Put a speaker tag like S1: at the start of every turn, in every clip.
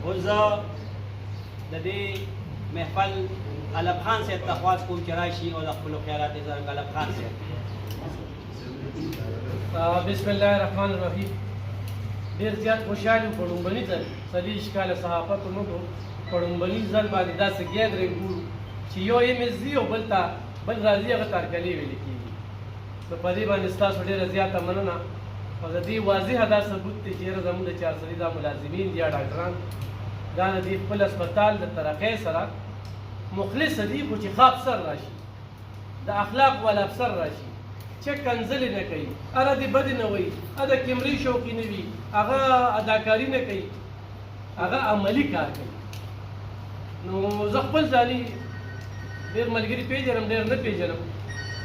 S1: اوس زه د دې محفل علب خان صاحب ته خواست کوم چې راشي او د خپلو خیالات یې زره علب خان صاحب.
S2: بسم الله الرحمن الرحیم. ډېر زیات خوشحال یم په لومړني ځل څلېرویشت کاله صحافت موږ په لومړني ځل باندې داسې ګیدرې ګورو چې یو ایم ایس ځي او بل راځي هغه تارکلي ویلې کېږي. نو په دې باندې ستاسو ډېره زیاته مننه او د دې واضحه دا ثبوت دی چې یاره زموږ د چارسري دا ملازمین دي یا ډاکټران دا د دې خپل هسپتال د ترقۍ سره مخلصه دي خو چې ښه افسر راشي د اخلاق والا افسر راشي چې کنځلې نه کوي اره دې بدې نه وایي د کیمرې شوقي نه وي هغه اداکاري نه کوي هغه عملي کار کوي. نو زه خپل ځاني ډېر ملګري پېژنم ډېر نه پېژنم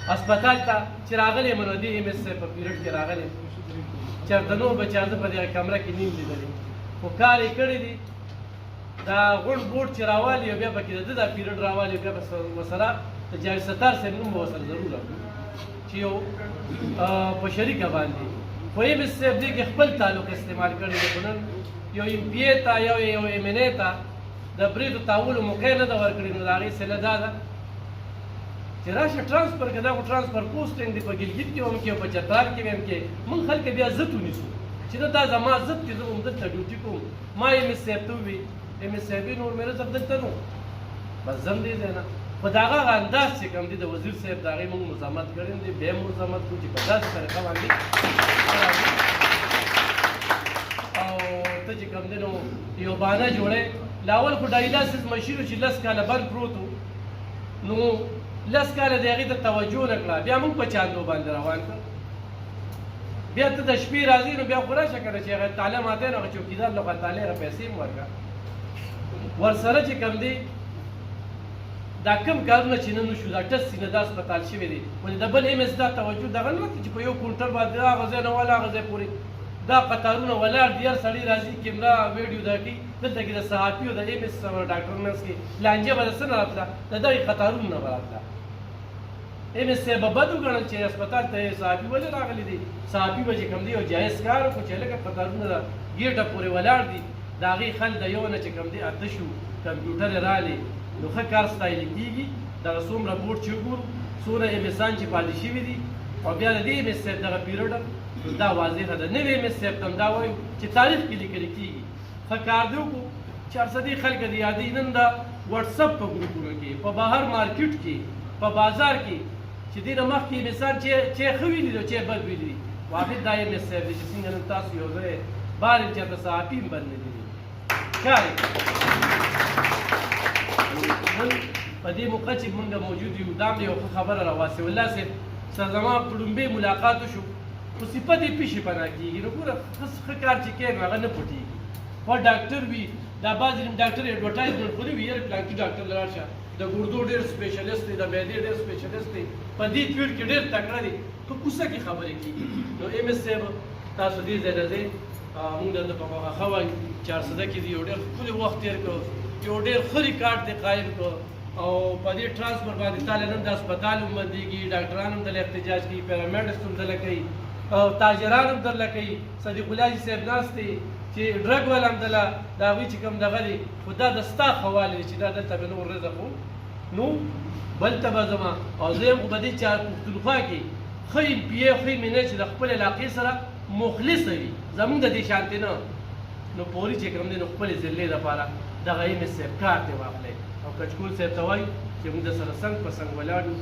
S2: هسپتال ته چې راغلی یم نو دې ایم ایس صاحب په پیریډ کې راغلی چېرته نو به چا زه په دغه کمره کې نیم لیدلی خو کار یې کړی دی دا غوړ بوټ چې راوالي او بیا پکې د ده دا پیریډ راوالي بیا به ورسره د جاوید ستار صاحب نوم به ورسره ضرور اخلو چې یو په شریکه باندې خو ایم ایس صاحب دې کې خپل تعلق استعمال کړی دی خو نن یو ایم پي اے ته یو ایم این اے ته د بریدو تاولو موقع نه ده ورکړې نو د هغې سله دا ده چې راشه ټرانسفر که دا خو ټرانسفر پوسټینګ دی په ګلګت کې هم کې او په چترال کې هم کې موږ خلک بیا ضد ونیسو چې دا زما ضد کې زه هم دلته ډیوټي کوم ما ایم ایس صاحب ته ووي ایم ایس صاحبې نور مې رزق دلته نو بس ځم دې ځای نه په د هغه انداز چې کوم دی د وزیر صاحب د هغې موږ مزاحمت کړی دی بیا هم مزاحمت کوو چې په داسې طریقه باندې او ته چې کوم دی نو یو بانه جوړی لاول خو ډایلاسیس مشین و چې 10 کاله بند پروت و نو 10 کاله د هغې ته توجه نه کړه بیا موږ په چاندو باندې روان کړ بیا ته د شپې راځې نو بیا خو راشه که نه چې هغه طالع ماتی نو هغه چوکیدار له خوا طالع هغه پیسې هم ورکړه ورسره چې کوم دی دا کم کارونه چې نن وشو دا ټس سینه دا هسپتال شوی دی ولې د بل ایم ایس دا توجه دغه نه چې په یو کونټر باندې هغه ځای نه ولا هغه ځای پورې دا قطارونه ولاړ دي هر سړی راځي کیمرا ویډیو دا کوي دلته کې د صحافي او د ایم ایس ډاکټر منځ کې لانجه به د څه نه راتله د دغې قطارونو نه به راتله ایم ایس صاحب به بد وګڼل چې هسپتال ته صحافي ولې راغلی دی صحافي به چې کوم دی یو جایز کار وکړو چې لکه قطارونه د ګیټه پورې ولاړ دي د هغې خل د یو نه چې کوم دی اته شو کمپیوټر یې رالې نو ښه کار ستایلې کېږي دغه څومره بورډ چې وګورو څومره ایم ایسان چې پاتې شوي دي او بیا د دې ایم ایس صاحب دغه پیریډ دا واضحه ده نوی ایم ایس صاحب ته هم دا وایو چې تاریخ کې لیکل کېږي ښه کار دی وکړو 400 خلک دې یادوي نن د وټسپ په ګروپونو کې په بهر مارکیټ کې په بازار کې چې دې نه مخکې ایم ایسان چې ښه ویلي دي او چې بد ویلي دي واحد دا ایم ایس صاحب دی چې څنګه نن تاسو یو ځای بار یم چېرته صحافي هم بد نه دي کار یې نن په دې موقع چې موږ موجود یو دا هم یو ښه خبره را واسع الله صاحب سره زما په لومبۍ ملاقات وشو خو صفت یې پیشې پناه کېږي نو ګوره ښه کار چې کوي نو هغه نه پټېږي خو ډاکټر وي دا بعضې ډاکټر اډورټایزمنټ خو نه وي یاره پلانکي ډاکټر لاړ شه د ګردو ډېر سپېشلیست دی د معدې ډېر سپېشلیست دی په دې فیلډ کې ډېر تکړه دی په کوڅه کې خبرې کېږي نو ایم ایس صاحب تاسو دې ځای نه ځئ موږ دلته په ښه وایي 400 کې دي یو ډېر ښکلی وخت تېر کړو یو ډېر ښه ریکارډ دی قایم کړو او په دې ټرانسفر باندې تاله نن د هسپتال هم بندېږي ډاکټران هم دله احتجاج کوي پیرامیډس هم دله کوي او تاجران هم درله کوي صدیق الله جي صاحب ناست دی چې ډرګ والا هم دله د هغوی چې کوم دغه دی خو دا د ستا ښه والی دی چې دا دلته به نور رزق و نو بل ته به ځمه او زه یم خو په دې پښتونخوا کې ښه ایم پي اے ښه ایم این اے چې د خپل علاقې سره مخلصه وي زموږ د دې شانتې نه نو پوري چې کوم دی نو خپلې ضلعې دپاره دغه ایم ایس صاحب کار دی واخلی او کچکول صاحب ته وایي چې موږ د سره څنګ په څنګ ولاړ یو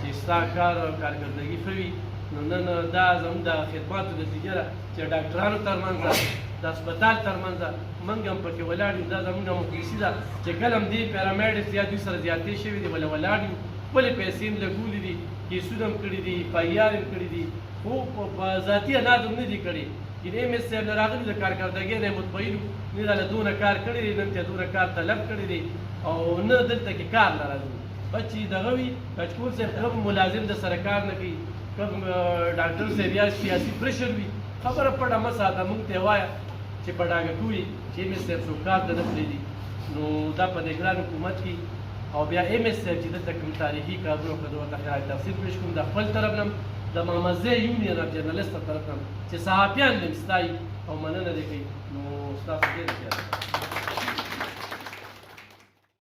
S2: چې ستا کار او کارکردګي ښه وي نو نن دا زموږ د خدماتو نتیجه ده چې ډاکټرانو ترمنځ د هسپتال ترمنځ موږ هم پکې ولاړ یو دا زموږ مخلصي ده چې کله هم دې پیرامیډس یا دوی سره زیاتې شوي دي وله ولاړ یو خپلې پیسې هم لګولي دي کیسونه هم کړي دي اف آی آر هم کړي دي خو په ذاتي اناد هم نه دي کړي یعنې ایم ایس صاحب نه راغلي د کارکردګۍ نه یې مطمئن وو نه دله دونه کار کړی دی نن ته دونه کار طلب کړی دی او نه دلته کې کار نه راځي بس چې دغه وي کچکول صاحب کوم ملازم د سره کار نه کوي کوم ډاکټر صاحب یا سیاسي پریشر وي خبره پټه مه ساته موږ ته یې وایه چې په ډاګه کوي چې ایم ایس صاحب څوک کار ته نه پرېږدي نو دا په دې ګران حکومت کې او بیا ایم ایس صاحب چې دلته کوم تاریخي کارونه وکړه ورته خراج تفصیل پېښ کوم د خپل طرف نه د محمدزی یونین اف جرنالسټ طرف نه چې صحافیان دې ستایي او مننه دې کوي نو ستاسو ډېره زیاته